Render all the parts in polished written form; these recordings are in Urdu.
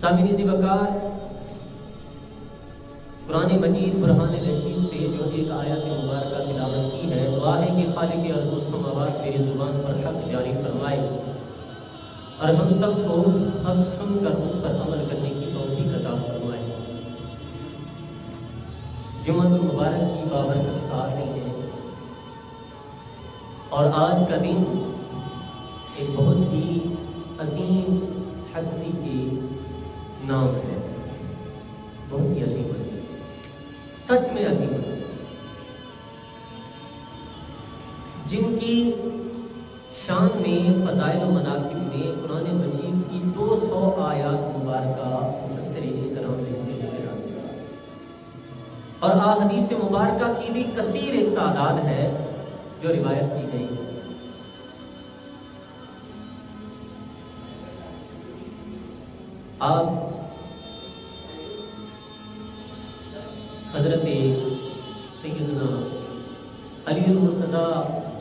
سامعین ذی وقار، قرآن مجید برہان رشید سے جو ایک آیت مبارکہ تلاوت کی ہے، دعا ہے کہ خالق ارض و سماوات میری زبان پر حق جاری فرمائے اور ہم سب کو حق سن کر اس پر عمل کرنے کی توفیق عطا فرمائے۔ جمعہ المبارک کی بابرکت ساتھ رہی ہے اور آج کا دن ایک بہت ہی عظیم ہستی کے نام ہے، بہت ہی عظیم ہستی، سچ میں عظیم ہے، جن کی شان میں، فضائل و مناقب میں قرآن مجید کی 200 آیات مبارکہ مفسرین کرام لکھتے ہوئے آتے ہیں، اور احادیث مبارکہ کی بھی کثیر ایک تعداد ہے جو روایت کی گئی ہے۔ آپ حضرت سیدنا علی المرتضیٰ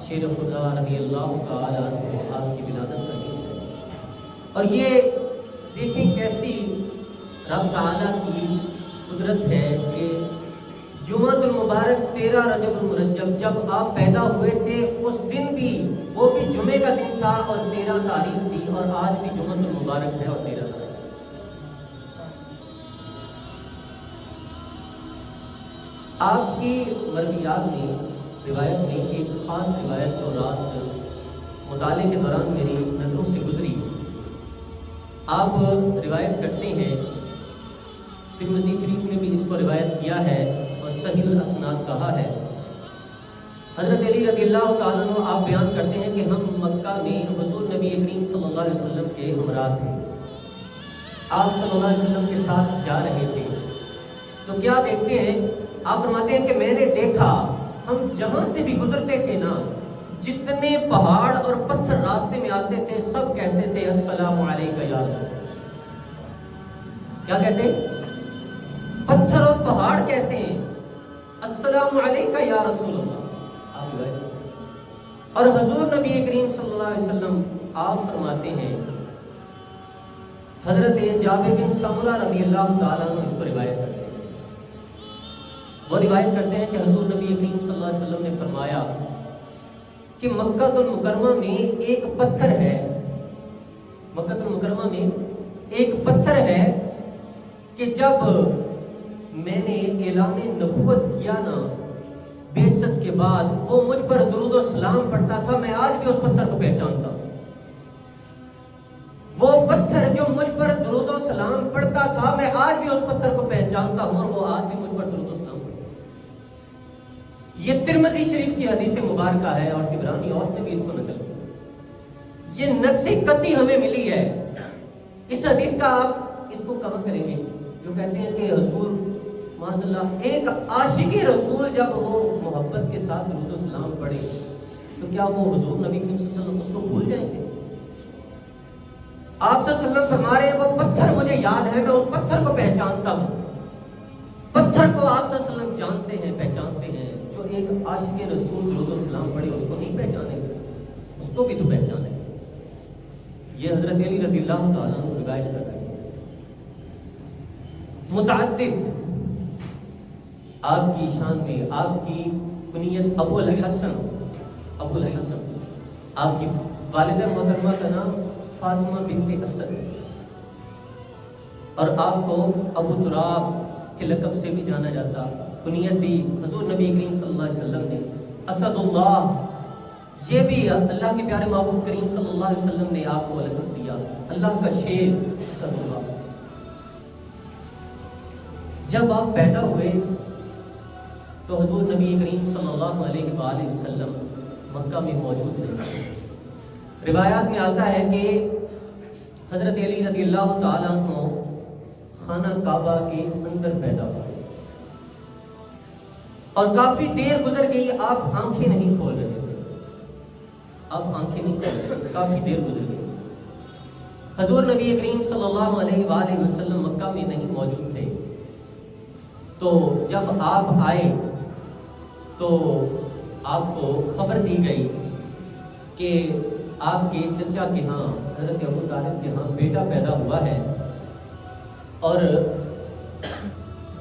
شریف اللہ رضی اللہ تعالی عنہ آپ کی ولادت کرتے ہیں، اور یہ دیکھیں کیسی رب تعالیٰ کی قدرت ہے کہ جمعہ المبارک 13 رجب المرجب جب آپ پیدا ہوئے تھے اس دن بھی، وہ بھی جمعے کا دن تھا اور 13 تاریخ تھی، اور آج بھی جمعہ المبارک ہے اور 13 تاریخ۔ آپ کی مرویات میں، روایت میں ایک خاص روایت جو رات مطالعے کے دوران میری نظروں سے گزری، آپ روایت کرتے ہیں، ترمذی شریف نے بھی اس کو روایت کیا ہے اور صحیح الاسناد کہا ہے، حضرت علی رضی اللہ تعالیٰ عنہ آپ بیان کرتے ہیں کہ ہم مکہ میں حضور نبی کریم صلی اللہ علیہ وسلم کے ہمراہ تھے، آپ صلی اللہ علیہ وسلم کے ساتھ جا رہے تھے، تو کیا دیکھتے ہیں، آپ فرماتے ہیں کہ میں نے دیکھا ہم جہاں سے بھی گزرتے تھے نا، جتنے پہاڑ اور پتھر راستے میں آتے تھے سب کہتے تھے السلام علیکہ یا رسول اللہ۔ کیا کہتے ہیں؟ پتھر اور پہاڑ کہتے ہیں السلام علیکہ یا رسول اللہ۔ آپ روایت، اور حضور نبی کریم صلی اللہ علیہ وسلم آپ فرماتے ہیں، حضرت جابر بن سمرہ رضی اللہ تعالیٰ عنہ اس کو روایت کرتے ہیں، وہ روایت کرتے ہیں کہ حضور نبی کریم صلی اللہ علیہ وسلم نے فرمایا کہ مکہ المکرمہ میں ایک پتھر ہے، مکہ المکرمہ میں ایک پتھر ہے کہ جب میں نے اعلان نبوت کیا نا بعثت کے بعد، وہ مجھ پر درود و سلام پڑھتا تھا، میں آج بھی اس پتھر کو پہچانتا ہوں۔ وہ پتھر جو مجھ پر درود و سلام پڑھتا تھا، میں آج بھی اس پتھر کو پہچانتا ہوں، اور وہ آج بھی مجھ پر درود و سلام۔ یہ ترمذی شریف کی حدیث مبارکہ ہے اور طبرانی اوس نے بھی اس کو نقل کیا۔ یہ نص قطعی ہمیں ملی ہے، اس حدیث کا آپ اس کو کہاں کریں گے جو کہتے ہیں کہ حضور ماشاء اللہ ایک عاشق رسول جب وہ محبت کے ساتھ درود و سلام پڑھے تو کیا وہ حضور نبی کریم صلی اللہ علیہ وسلم اس کو بھول جائیں گے؟ آپ صلی اللہ علیہ وسلم فرما رہے ہیں وہ پتھر مجھے یاد ہے، میں اس پتھر کو پہچانتا ہوں۔ پتھر کو آپ صلی اللہ علیہ وسلم جانتے ہیں، پہچانتے ہیں، جو ایک عاشق رسول درود و سلام پڑھے اس کو نہیں پہچانے گا، اس کو بھی تو پہچانے گا۔ یہ حضرت علی رضی اللہ تعالیٰ عنہ روایت کر رہے ہیں۔ متعدد آپ کی شان میں، آپ کی کنیت ابو الحسن، ابو الحسن، آپ کی والدہ محترمہ کا نام فاطمہ بنت اسد، اور آپ کو ابو تراب کے لقب سے بھی جانا جاتا، کنیت دی حضور نبی کریم صلی اللہ علیہ وسلم نے اسد اللہ، یہ بھی اللہ کے پیارے محبوب کریم صلی اللہ علیہ وسلم نے آپ کو لقب دیا، اللہ کا شیر اسد اللہ۔ جب آپ پیدا ہوئے تو حضور نبی کریم صلی اللہ علیہ وآلہ وسلم مکہ میں موجود نہیں۔ روایات میں آتا ہے کہ حضرت علی رضی اللہ تعالیٰ عنہ خانہ کعبہ کے اندر پیدا ہوئے اور کافی دیر گزر گئی، آپ آنکھیں نہیں کھول رہے تھے، آپ آنکھیں نہیں کھول رہے تھے، کافی دیر گزر گئی۔ حضور نبی کریم صلی اللہ علیہ وآلہ وسلم مکہ میں نہیں موجود تھے، تو جب آپ آئے تو آپ کو خبر دی گئی کہ آپ کے چچا کے ہاں حضرت ابو طالب کے ہاں بیٹا پیدا ہوا ہے، اور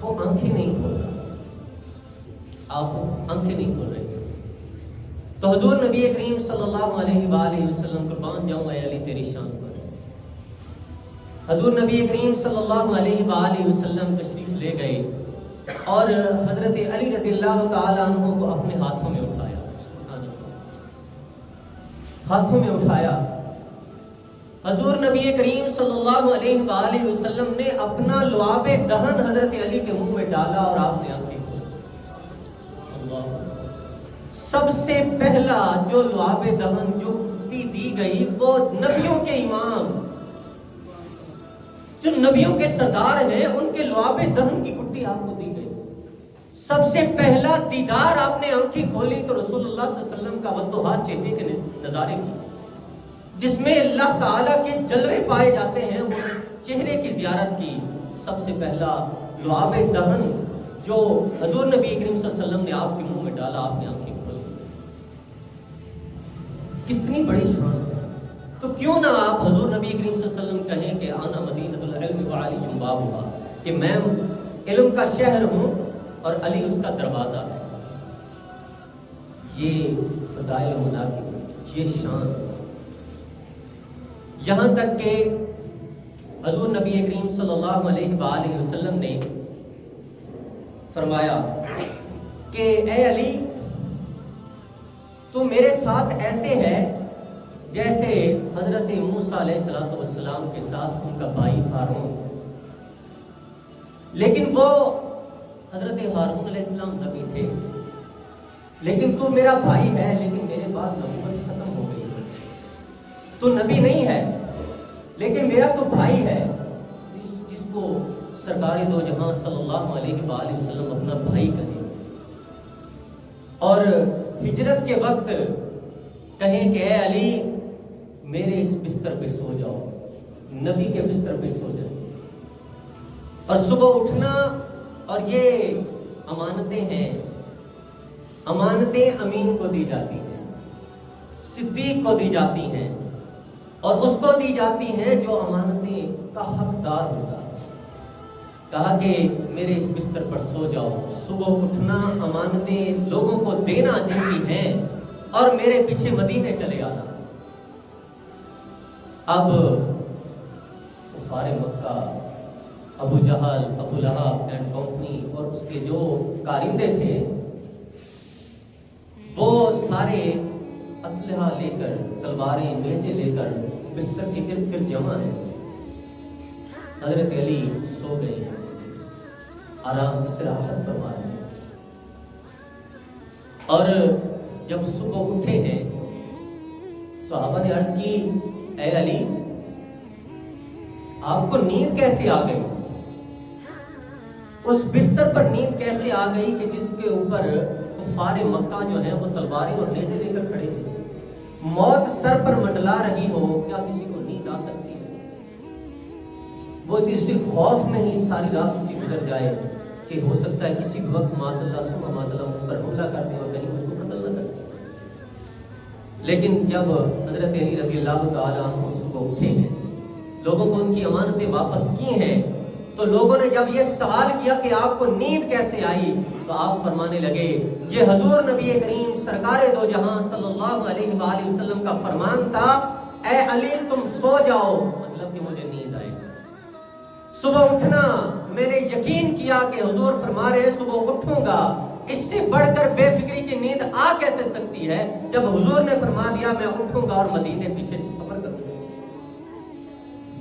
وہ آنکھیں نہیں کھول رہا، آپ آنکھیں نہیں کھول رہے. تو حضور نبی کریم صلی اللہ علیہ وآلہ وسلم قربان جاؤں اے علی تیری شان پر. حضور نبی کریم صلی اللہ علیہ وآلہ وسلم تشریف لے گئے اور حضرت علی رضی اللہ تعالیٰ عنہ کو اپنے ہاتھوں میں اٹھایا. ہاتھوں میں اٹھایا. حضور نبی کریم صلی اللہ علیہ وآلہ وسلم نے اپنا لعاب دہن حضرت علی کے منہ میں ڈالا اور آپ نے آنکھیں کھولی. سب سے پہلا جو لعاب دہن جو دی گئی وہ نبیوں کے امام، جو نبیوں کے سردار ہیں، ان کے لعاب دہن کی کٹی آپ کو دی گئی. سب سے پہلا دیدار آپ نے آنکھیں کھولی تو رسول اللہ صلی اللہ علیہ وسلم کا وضوحات چہرے کے نظارے کی، جس میں اللہ تعالیٰ کے جلوے پائے جاتے ہیں، وہ چہرے کی زیارت کی. سب سے پہلا لعاب دہن جو حضور نبی کریم صلی اللہ علیہ وسلم نے آپ کے منہ میں ڈالا، آپ نے آنکھیں کھولی. کتنی بڑی شان ہے. تو کیوں نہ آپ حضور نبی کریم صلی اللہ علیہ وسلم کہیں کہ آنا مدینۃ العلم وعلی بابھا، کہ میں علم کا شہر ہوں اور علی اس کا دروازہ ہے. یہ فضائل مناقب، یہ شان. یہاں تک کہ حضور نبی کریم صلی اللہ علیہ وآلہ وسلم نے فرمایا کہ اے علی، تو میرے ساتھ ایسے ہے جیسے حضرت موسیٰ علیہ السلام کے ساتھ ان کا بھائی ہارون. لیکن وہ حضرت ہارون علیہ السلام نبی تھے، لیکن تو میرا بھائی ہے، لیکن میرے بعد نبوت ختم ہو گئی. تو نبی نہیں ہے لیکن میرا تو بھائی ہے، جس کو سرکار دو جہاں صلی اللہ علیہ وآلہ وسلم اپنا بھائی کہیں. اور ہجرت کے وقت کہیں کہ اے علی میرے اس بستر پہ سو جاؤ، نبی کے بستر پہ سو جائے. اور صبح اٹھنا، اور یہ امانتیں ہیں، امانتیں امین کو دی جاتی ہیں، صدیق کو دی جاتی ہیں، اور اس کو دی جاتی ہیں جو امانتیں کا حقدار ہوگا. کہا کہ میرے اس بستر پر سو جاؤ، صبح اٹھنا، امانتیں لوگوں کو دینا جن کی ہیں، اور میرے پیچھے مدینے چلے آنا. اب کفار مکہ، ابو جہل، ابو لہب اینڈ کمپنی اور اس کے جو کارندے تھے، وہ سارے اسلحہ لے کر، تلواریں، نیزے لے کر بستر کے ارد گرد جمع ہیں. حضرت علی سو گئے، آرام استراحت فرما رہے ہیں. اور جب صبح اٹھے ہیں، صحابہ نے عرض کی اے علی آپ کو نیند کیسے آ گئی؟ اس بستر پر نیند کیسے آ گئی کہ جس کے اوپر کفار مکہ جو ہیں وہ تلواریں اور نیزے لے کر کھڑے ہیں؟ موت سر پر منڈلا رہی ہو، کیا کسی کو نیند آ سکتی ہے؟ وہ اسی خوف میں ہی ساری رات اس کی گزر جائے کہ ہو سکتا ہے کسی وقت معاذ اللہ سما معاذ اللہ پر حملہ کر دیں اور کہیں مجھ کو قتل نہ کر دیں. لیکن جب حضرت علی رضی اللہ تعالیٰ عنہ صبح اٹھے ہیں، لوگوں کو ان کی امانتیں واپس کی ہیں، تو لوگوں نے جب یہ سوال کیا کہ آپ کو نیند کیسے آئی، تو آپ فرمانے لگے یہ حضور نبی کریم سرکار دو جہاں صلی اللہ علیہ وآلہ وسلم کا فرمان تھا، اے علی تم سو جاؤ، مطلب کہ مجھے نیند آئے. صبح اٹھنا، میں نے یقین کیا کہ حضور فرما رہے صبح اٹھوں گا، اس سے بڑھ کر بے فکری کی نیند آ کیسے سکتی ہے جب حضور نے فرما دیا میں اٹھوں گا اور مدینے پیچھے سفر کروں گا.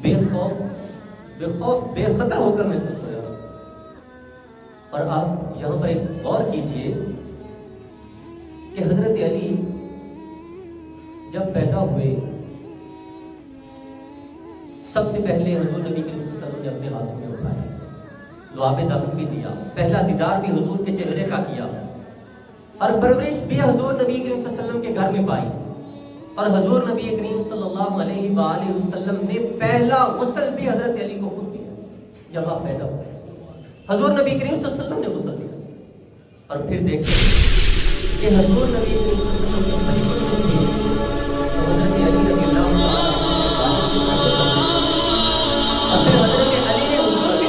بے خوف بے خطر ہو کر محسوس ہوا. اور آپ یہاں پر ایک غور کیجئے کہ حضرت علی جب پیدا ہوئے، سب سے پہلے حضور نبی کریم صلی اللہ علیہ وسلم نے اپنے ہاتھوں میں اٹھایا، لعاب دہن بھی دیا، پہلا دیدار بھی حضور کے چہرے کا کیا، اور پرورش بھی حضور نبی کریم صلی اللہ علیہ وسلم کے گھر میں پائی. اور حضور نبی کریم صلی اللہ علیہ وآلہ وسلم نے پہلا غسل بھی حضرت علی کو خود دیا جب آپ پیدا ہوئے. حضور نبی کریم صلی اللہ علیہ وسلم نے غسل دیا. اور پھر دیکھیں کہ حضور نبی کریم صلی اللہ علیہ وسلم کے بچپن میں تھے تو حضرت علی رضی اللہ عنہ اور پھر حضرت علی نے حضور کی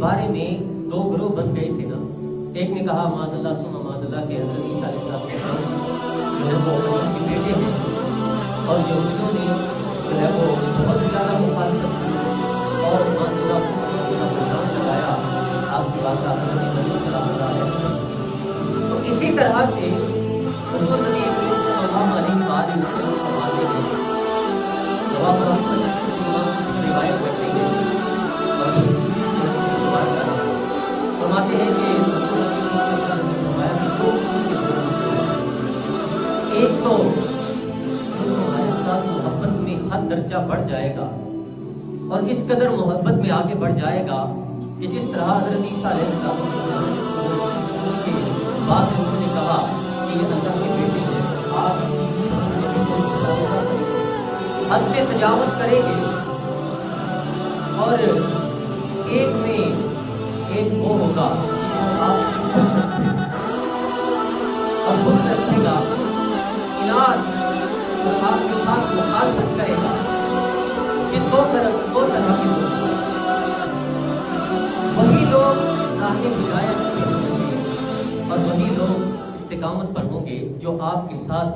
بارے میں دو گروہ بن گئے تھے نا. ایک نے کہا معاذ اللہ ثم معاذ اللہ کہ حضرت عیسیٰ علیہ السلام جو ہے وہ اللہ کے بیٹے ہیں, اور یہودیوں نے جو ہے وہ بہت زیادہ مخالفت کی اور معاذ اللہ ثم معاذ اللہ کو نام لگایا آپ کی بات آپ نے سلام اللہ علیہ. تو اسی طرح سے حضور نبی کریم صلی اللہ علیہ وآلہ وسلم فرماتے ہیں, جواب روایت کرتے ہیں اور فرماتے ہیں کہ ایک تو ہمارے ساتھ محبت میں حد درجہ بڑھ جائے گا اور اس قدر محبت میں آگے بڑھ جائے گا کہ جس طرح حضرت عیسیٰ علیہ السلام کے بعد انہوں نے کہا کہ یہ اللہ کے بیٹے ہیں, آپ حد سے تجاوز کریں گے اور ایک میں ایک وہ ہوگا آپ اور خود رکھے گا اناد اور آپ کے ساتھ مخالفت کرے گا. یہ دو طرح کے لوگ, وہی لوگ راہ ہدایت پہ ہوں گے اور وہی لوگ استقامت پر ہوں گے جو آپ کے ساتھ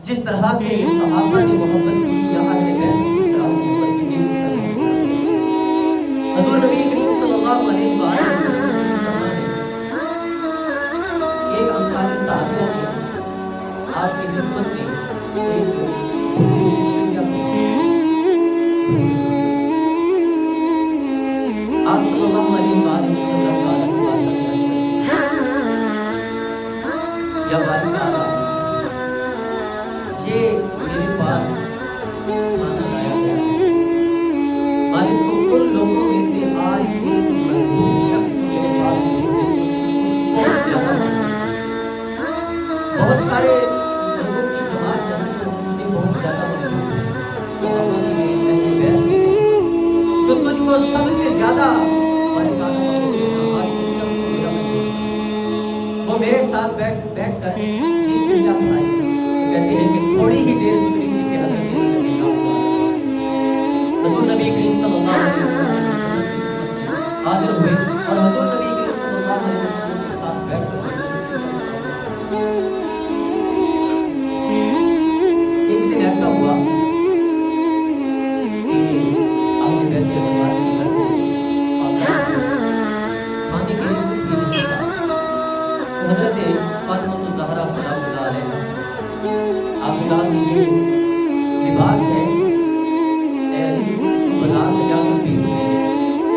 جس طرح سے صحابہ نے محبت کی یا اہل بیت سے جس طرح محبت کی حضور نبی کریم صلی اللہ علیہ وسلم ایک انصاری صحابیہ نے آپ کی خدمت میں آپ صلی اللہ علیہ وسلم یا بات کہا یہ میرے پاس کھانا لایا گیا ہے, مالک تو ان لوگوں میں سے آج ایک محبوب شخص میرے پاس بہت زیادہ بہت سارے لوگوں کی جماعت جانے کو مجھے بہت زیادہ محبوب ہے, تو جو تجھ کو سب سے زیادہ وہ میرے ساتھ بیٹھ کر کہتے ہیں کہ تھوڑی ہی دیر گزری تھی کہ حضور نبی کریم صلی اللہ علیہ وسلم حاضر ہوئے اور حضور نبی کریم صلی اللہ علیہ وسلم کے ساتھ بیٹھ کر ایک دن ایسا ہوا حضرت فاطمہ الزہرا سلام اللہ علیہا آپ کا لباس ہے بازار میں جا کر بیچ لیں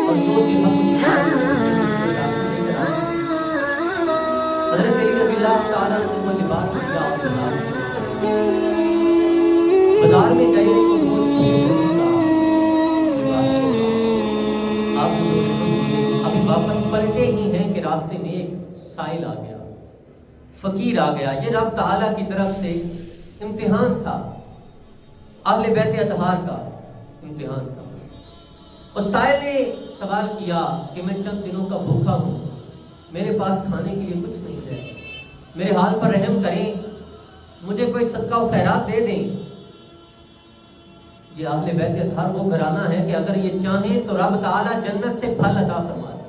اور جو درہم حضرت علی رضی اللہ تعالیٰ نے وہ لباس دیا اور بازار میں گئے تو وہ آپ ابھی واپس پلٹے ہی ہیں کہ راستے میں ایک سائل آ گیا, فقیر آ گیا. یہ رب تعالیٰ کی طرف سے امتحان تھا, اہل بیت اطہار کا امتحان تھا. اور سائل نے سوال کیا کہ میں چند دنوں کا بھوکا ہوں, میرے پاس کھانے کے لیے کچھ نہیں ہے, میرے حال پر رحم کریں, مجھے کوئی صدقہ و خیرات دے دیں. یہ اہل بیت اطہار وہ گھرانہ ہے کہ اگر یہ چاہیں تو رب تعالیٰ جنت سے پھل عطا فرما دے,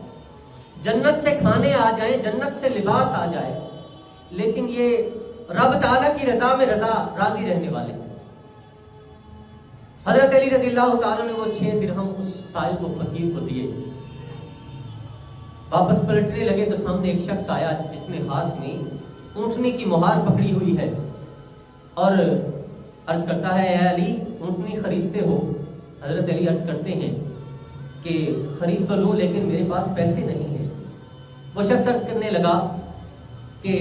جنت سے کھانے آ جائیں, جنت سے لباس آ جائے, لیکن یہ رب تعالیٰ کی رضا میں راضی رہنے والے ہیں. حضرت علی رضی اللہ تعالیٰ نے وہ 6 درہم اس سائل کو فقیر کو دیے. واپس پلٹنے لگے تو سامنے ایک شخص آیا جس نے ہاتھ میں اونٹنی کی مہار پکڑی ہوئی ہے اور عرض کرتا ہے اے علی اونٹنی خریدتے ہو؟ حضرت علی عرض کرتے ہیں کہ خرید تو لوں لیکن میرے پاس پیسے نہیں ہیں. وہ شخص عرض کرنے لگا کہ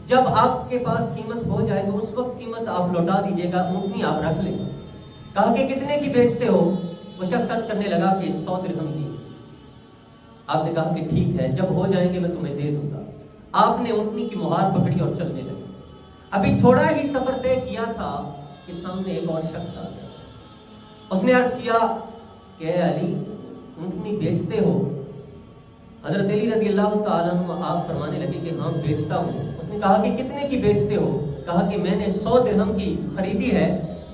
جب آپ کے پاس قیمت ہو جائے تو اس وقت قیمت آپ لوٹا دیجیے گا, اونٹنی آپ رکھ لیں. کہا کہ کتنے کی بیچتے ہو؟ وہ شخص عرض کرنے لگا کہ 100 درہم کی. آپ نے کہا کہ ٹھیک ہے, جب ہو جائیں گے میں تمہیں دے دوں گا. آپ نے اونٹنی کی مہار پکڑی اور چلنے لگے. ابھی تھوڑا ہی سفر طے کیا تھا کہ سامنے ایک اور شخص آ گیا. اس نے عرض کیا کہ اے علی اونٹنی بیچتے ہو؟ حضرت علی رضی اللہ تعالیٰ عنہ آپ فرمانے لگے کہ ہاں بیچتا ہوں. اس نے کہا کہ کتنے کی بیچتے ہو؟ کہا کہ میں نے 100 درہم کی خریدی ہے,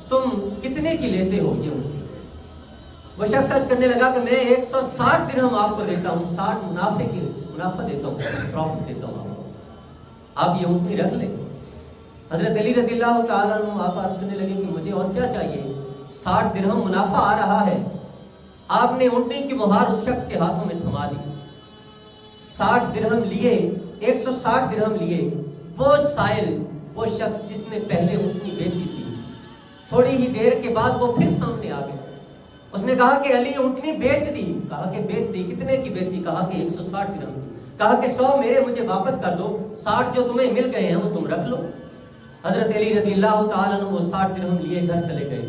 تم کتنے کی لیتے ہو یہ اونٹنی؟ وہ شخص عرض کرنے لگا کہ میں 160 درہم آپ کو دیتا ہوں، 60 منافع دیتا ہوں، پروفٹ دیتا ہوں آپ یہ اونٹنی رکھ لیں۔ حضرت علی رضی اللہ تعالیٰ عنہ آپ عرض کرنے لگے کہ مجھے اور کیا چاہیے، 60 درہم منافع آ رہا ہے۔ آپ نے اونٹنی کی مہار اس شخص کے ہاتھوں میں تھما دی، 60 درہم لیے، 160 درہم لیے۔ وہ سائل، وہ شخص جس نے پہلے اونٹنی بیچی تھی، تھوڑی ہی دیر کے بعد وہ پھر سامنے آ گیا۔ اس نے کہا کہ علی اونٹنی بیچ دی۔ کہا کہ بیچ دی، کتنے کی بیچی؟ کہا کہ 160 درہم۔ کہا کہ 100 میرے مجھے واپس کر دو، 60 جو تمہیں مل گئے ہیں وہ تم رکھ لو۔ حضرت علی رضی اللہ تعالیٰ عنہ وہ 60 درہم لیے گھر چلے گئے۔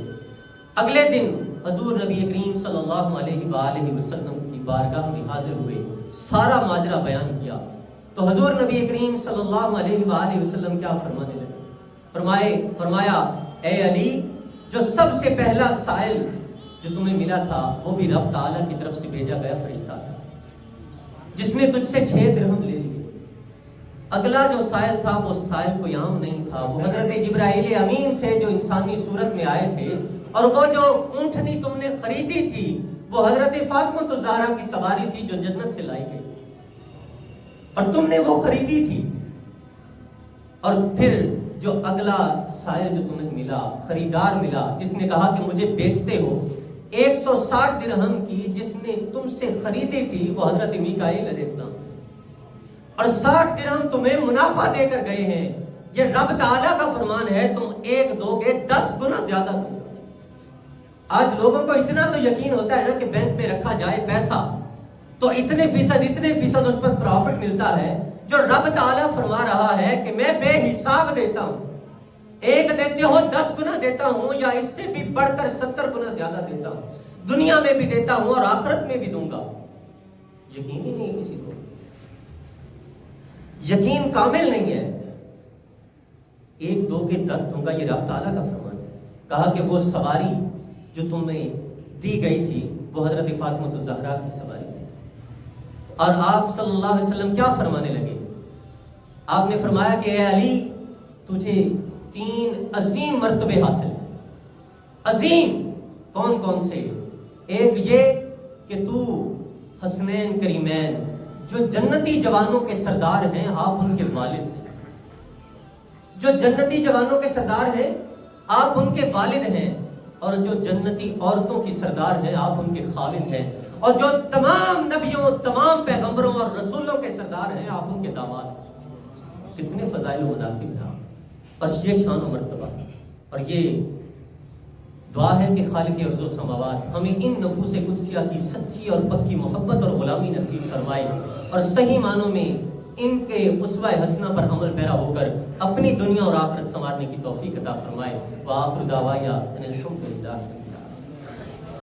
اگلے دن حضور نبی کریم صلی اللہ علیہ وآلہ وسلم کی بارگاہ میں حاضر ہوئے، سارا ماجرا بیان کیا۔ تو حضور نبی کریم صلی اللہ علیہ وآلہ وسلم کیا فرمانے لگے؟ فرمایا اے علی، جو سب سے پہلا سائل جو تمہیں ملا تھا وہ بھی رب تعالیٰ کی طرف سے بھیجا گیا فرشتہ تھا، جس نے تجھ سے 6 درہم لے لیے۔ اگلا جو سائل تھا وہ سائل کوئی عام نہیں تھا، وہ حضرت جبرائیل امین تھے جو انسانی صورت میں آئے تھے، اور وہ جو اونٹنی تم نے خریدی تھی وہ حضرت فاطمہ الزہرا کی سواری تھی جو جنت سے لائی گئی، اور تم نے وہ خریدی تھی۔ اور پھر جو اگلا سائل جو تمہیں ملا، خریدار ملا جس نے کہا کہ مجھے بیچتے ہو، 160 درہم کی جس نے تم سے خریدی تھی وہ حضرت میکائیل علیہ السلام تھے، اور 60 درہم تمہیں منافع دے کر گئے ہیں۔ یہ رب تعالیٰ کا فرمان ہے، تم 1 دو گے 10 گنا زیادہ دو۔ آج لوگوں کو اتنا تو یقین ہوتا ہے نا کہ بینک میں رکھا جائے پیسہ تو اتنے فیصد اس پر پروفٹ ملتا ہے، جو رب تعالیٰ فرما رہا ہے کہ میں بے حساب دیتا ہوں، 1 دیتے ہو 10 گنا دیتا ہوں، یا اس سے بھی بڑھ کر 70 گنا زیادہ دیتا ہوں، دنیا میں بھی دیتا ہوں اور آخرت میں بھی دوں گا۔ یقین ہی نہیں کسی کو، یقین کامل نہیں ہے۔ 1 دو کے 10 دوں گا، یہ رب تعالیٰ کا فرمان ہے۔ کہا کہ وہ سواری جو تمہیں دی گئی تھی وہ حضرت فاطمہ الزہرا کی سواری تھی۔ اور آپ صلی اللہ علیہ وسلم کیا فرمانے لگے؟ آپ نے فرمایا کہ اے علی، تجھے 3 عظیم مرتبے حاصل ہیں۔ عظیم کون کون سے؟ ایک یہ کہ تو حسنین کریمین جو جنتی جوانوں کے سردار ہیں، آپ ان کے والد ہیں۔ جو جنتی جوانوں کے سردار ہیں آپ ان کے والد ہیں، اور جو جنتی عورتوں کی سردار ہیں آپ ان کے خاوند ہیں، اور جو تمام نبیوں، تمام پیغمبروں اور رسولوں کے سردار ہیں آپ ان کے داماد ہیں۔ کتنے فضائل و مناقب ہیں، اور یہ شان و مرتبہ، اور یہ دعا ہے کہ خالق ارض و سماوات ہمیں ان نفوس قدسیہ کی سچی اور پکی محبت اور غلامی نصیب فرمائے، اور صحیح معنوں میں ان کے اسوہ حسنہ پر عمل پیرا ہو کر اپنی دنیا اور آخرت سنوارنے کی توفیق عطا فرمائے۔ وآخر دعوانا ان الحمد للہ۔